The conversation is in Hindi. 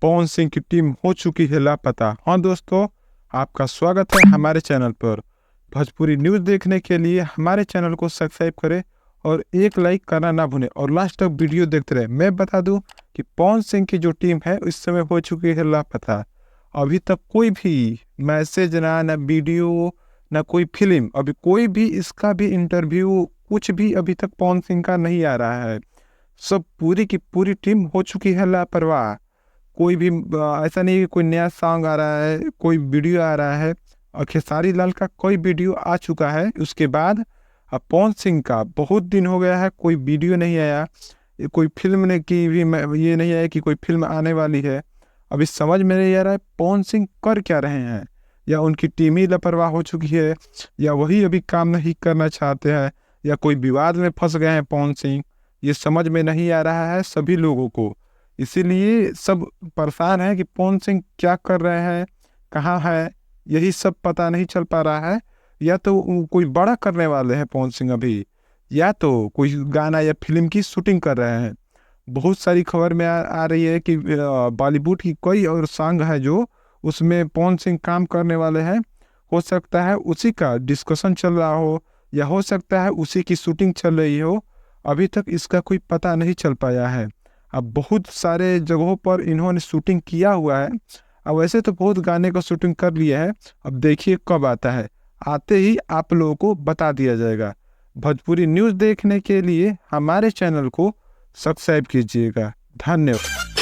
पवन सिंह की टीम हो चुकी है लापता। हाँ दोस्तों, आपका स्वागत है हमारे चैनल पर। भोजपुरी न्यूज़ देखने के लिए हमारे चैनल को सब्सक्राइब करें और एक लाइक करना ना भूलें और लास्ट तक वीडियो देखते रहें। मैं बता दूं कि पवन सिंह की जो टीम है इस समय हो चुकी है लापता। अभी तक कोई भी मैसेज ना वीडियो ना कोई फिल्म, अभी कोई भी इसका भी इंटरव्यू कुछ भी अभी तक पवन सिंह का नहीं आ रहा है। सब पूरी की पूरी टीम हो चुकी है लापरवाह। कोई भी ऐसा नहीं कि कोई नया सॉन्ग आ रहा है, कोई वीडियो आ रहा है। और खेसारी लाल का कोई वीडियो आ चुका है, उसके बाद अब पवन सिंह का बहुत दिन हो गया है कोई वीडियो नहीं आया। कोई फिल्म ने की भी ये नहीं आया कि कोई फिल्म आने वाली है। अभी समझ में नहीं आ रहा है पवन सिंह कर क्या रहे हैं, या उनकी टीम ही लापरवाह हो चुकी है, या वही अभी काम नहीं करना चाहते हैं, या कोई विवाद में फंस गए हैं पवन सिंह। ये समझ में नहीं आ रहा है सभी लोगों को। इसीलिए सब परेशान है कि पवन सिंह क्या कर रहे हैं, कहाँ है, यही सब पता नहीं चल पा रहा है। या तो कोई बड़ा करने वाले हैं पवन सिंह अभी, या तो कोई गाना या फिल्म की शूटिंग कर रहे हैं। बहुत सारी खबर में आ रही है कि बॉलीवुड की कोई और सॉन्ग है जो उसमें पवन सिंह काम करने वाले हैं। हो सकता है उसी का डिस्कशन चल रहा हो, या हो सकता है उसी की शूटिंग चल रही हो। अभी तक इसका कोई पता नहीं चल पाया है। अब बहुत सारे जगहों पर इन्होंने शूटिंग किया हुआ है। अब वैसे तो बहुत गाने का शूटिंग कर लिया है, अब देखिए कब आता है। आते ही आप लोगों को बता दिया जाएगा। भोजपुरी न्यूज़ देखने के लिए हमारे चैनल को सब्सक्राइब कीजिएगा। धन्यवाद।